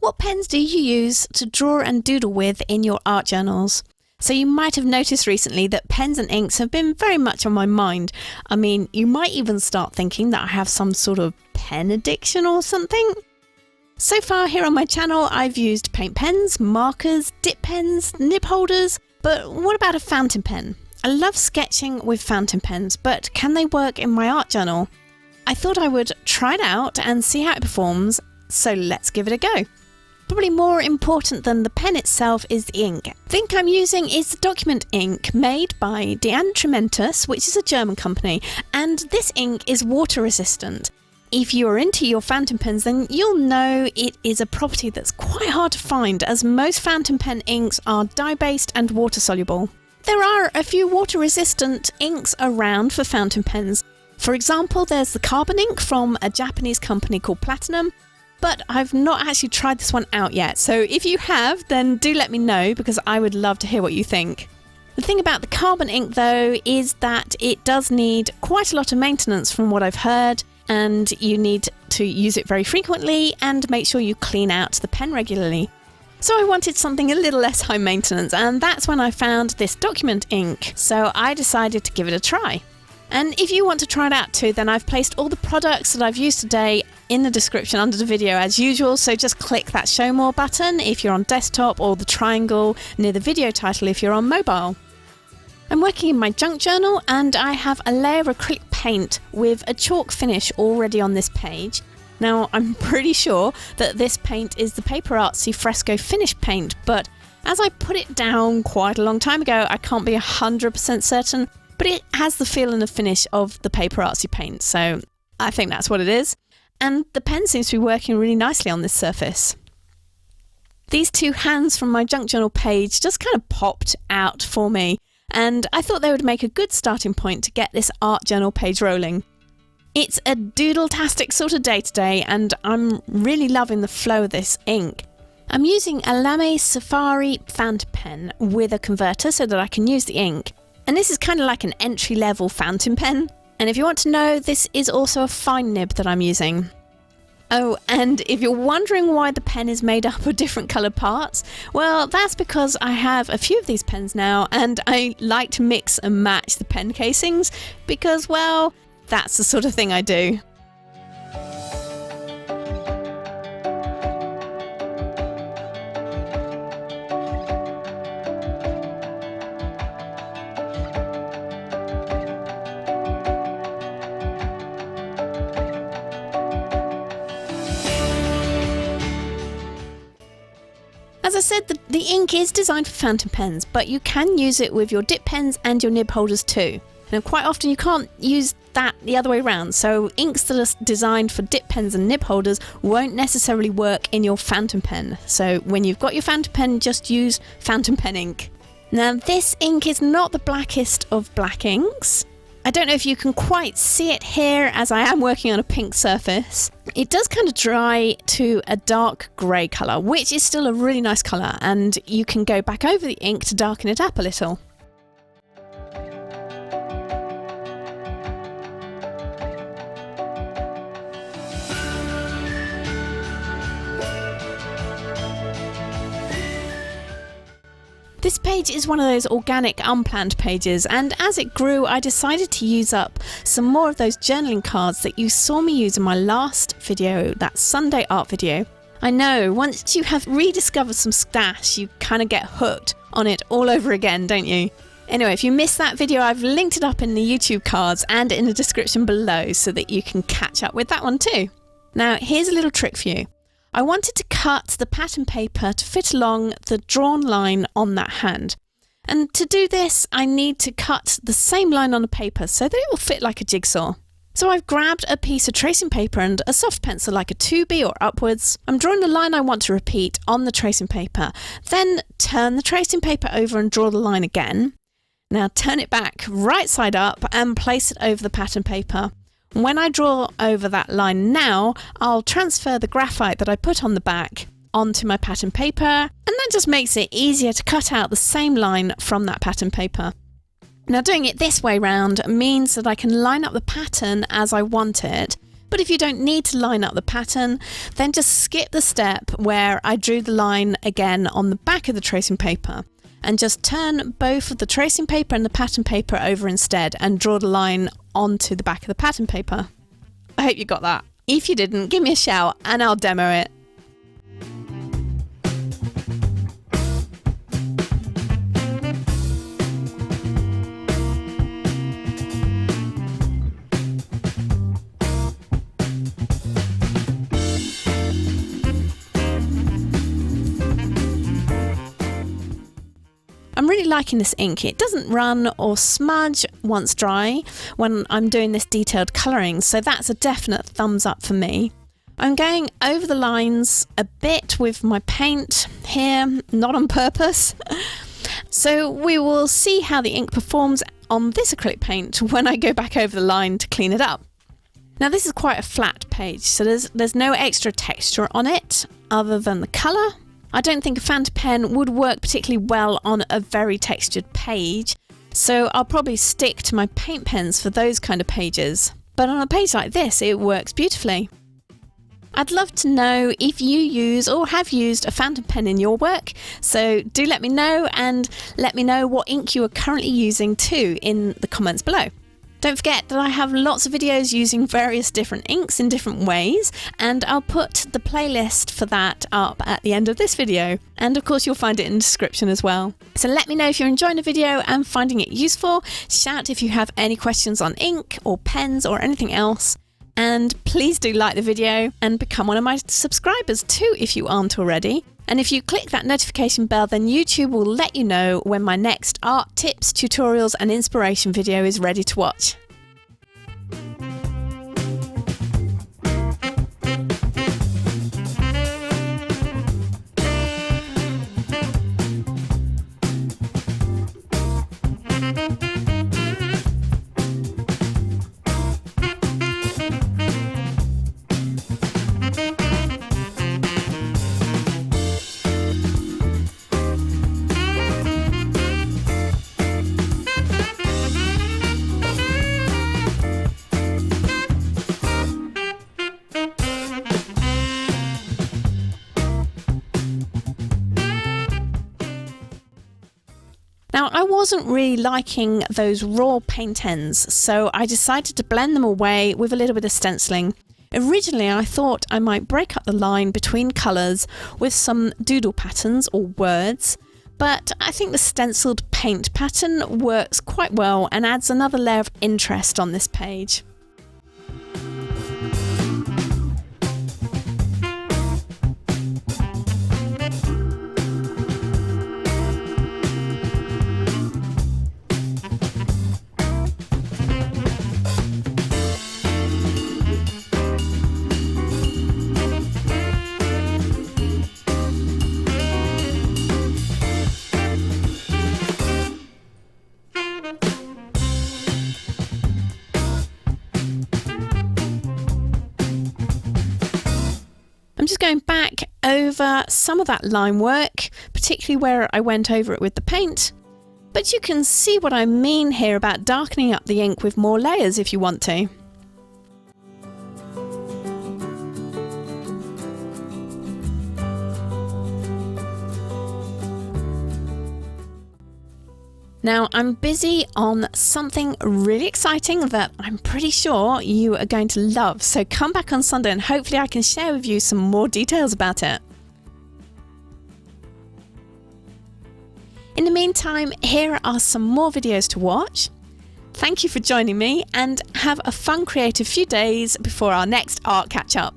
What pens do you use to draw and doodle with in your art journals? So you might have noticed recently that pens and inks have been very much on my mind. I mean, you might even start thinking that I have some sort of pen addiction or something. So far here on my channel, I've used paint pens, markers, dip pens, nib holders, but what about a fountain pen? I love sketching with fountain pens, but can they work in my art journal? I thought I would try it out and see how it performs, so let's give it a go. Probably more important than the pen itself is the ink. The ink I'm using is the Document Ink made by Atramentis, which is a German company, and this ink is water resistant. If you are into your fountain pens, then you'll know it is a property that's quite hard to find, as most fountain pen inks are dye-based and water-soluble. There are a few water-resistant inks around for fountain pens. For example, there's the carbon ink from a Japanese company called Platinum, but I've not actually tried this one out yet, so if you have, then do let me know because I would love to hear what you think. The thing about the carbon ink though is that it does need quite a lot of maintenance from what I've heard, and you need to use it very frequently and make sure you clean out the pen regularly. So I wanted something a little less high maintenance, and that's when I found this document ink, so I decided to give it a try. And if you want to try it out too, then I've placed all the products that I've used today in the description under the video as usual, so just click that show more button if you're on desktop, or the triangle near the video title if you're on mobile. I'm working in my junk journal and I have a layer of acrylic paint with a chalk finish already on this page. Now I'm pretty sure that this paint is the Paper Artsy Fresco finish paint, but as I put it down quite a long time ago, I can't be 100% certain, but it has the feel and the finish of the Paper Artsy paint, so I think that's what it is. And the pen seems to be working really nicely on this surface. These two hands from my junk journal page just kind of popped out for me, and I thought they would make a good starting point to get this art journal page rolling. It's a doodle-tastic sort of day today, and I'm really loving the flow of this ink. I'm using a Lamy Safari fountain pen with a converter so that I can use the ink. And this is kind of like an entry-level fountain pen. And if you want to know, this is also a fine nib that I'm using. Oh, and if you're wondering why the pen is made up of different coloured parts, well, that's because I have a few of these pens now, and I like to mix and match the pen casings because, well, that's the sort of thing I do. As I said, the ink is designed for fountain pens, but you can use it with your dip pens and your nib holders too. And quite often you can't use that the other way around, so inks that are designed for dip pens and nib holders won't necessarily work in your fountain pen. So when you've got your fountain pen, just use fountain pen ink. Now this ink is not the blackest of black inks. I don't know if you can quite see it here as I am working on a pink surface. It does kind of dry to a dark grey colour, which is still a really nice colour, and you can go back over the ink to darken it up a little. This page is one of those organic, unplanned pages, and as it grew, I decided to use up some more of those journaling cards that you saw me use in my last video, that Sunday art video. I know, once you have rediscovered some stash, you kind of get hooked on it all over again, don't you? Anyway, if you missed that video, I've linked it up in the YouTube cards and in the description below so that you can catch up with that one too. Now, here's a little trick for you. I wanted to cut the pattern paper to fit along the drawn line on that hand. And to do this, I need to cut the same line on the paper so that it will fit like a jigsaw. So I've grabbed a piece of tracing paper and a soft pencil like a 2B or upwards. I'm drawing the line I want to repeat on the tracing paper. Then turn the tracing paper over and draw the line again. Now turn it back right side up and place it over the pattern paper. When I draw over that line now, I'll transfer the graphite that I put on the back onto my pattern paper, and that just makes it easier to cut out the same line from that pattern paper. Now doing it this way round means that I can line up the pattern as I want it, But if you don't need to line up the pattern, then just skip the step where I drew the line again on the back of the tracing paper, and just turn both of the tracing paper and the pattern paper over instead and draw the line onto the back of the pattern paper. I hope you got that. If you didn't, give me a shout and I'll demo it. I'm really liking this ink. It doesn't run or smudge once dry when I'm doing this detailed colouring, so that's a definite thumbs up for me. I'm going over the lines a bit with my paint here, not on purpose. So we will see how the ink performs on this acrylic paint when I go back over the line to clean it up. Now this is quite a flat page, so there's no extra texture on it other than the colour. I don't think a fountain pen would work particularly well on a very textured page, so I'll probably stick to my paint pens for those kind of pages. But on a page like this, it works beautifully. I'd love to know if you use or have used a fountain pen in your work, so do let me know, and let me know what ink you are currently using too in the comments below. Don't forget that I have lots of videos using various different inks in different ways, and I'll put the playlist for that up at the end of this video. And of course you'll find it in the description as well. So let me know if you're enjoying the video and finding it useful. Shout if you have any questions on ink or pens or anything else. And please do like the video and become one of my subscribers too if you aren't already. And if you click that notification bell, then YouTube will let you know when my next art tips, tutorials and inspiration video is ready to watch. Now, I wasn't really liking those raw paint ends, so I decided to blend them away with a little bit of stenciling. Originally, I thought I might break up the line between colours with some doodle patterns or words, but I think the stenciled paint pattern works quite well and adds another layer of interest on this page. I'm just going back over some of that line work, particularly where I went over it with the paint, but you can see what I mean here about darkening up the ink with more layers if you want to. Now, I'm busy on something really exciting that I'm pretty sure you are going to love, so come back on Sunday and hopefully I can share with you some more details about it. In the meantime, here are some more videos to watch. Thank you for joining me and have a fun creative few days before our next art catch up.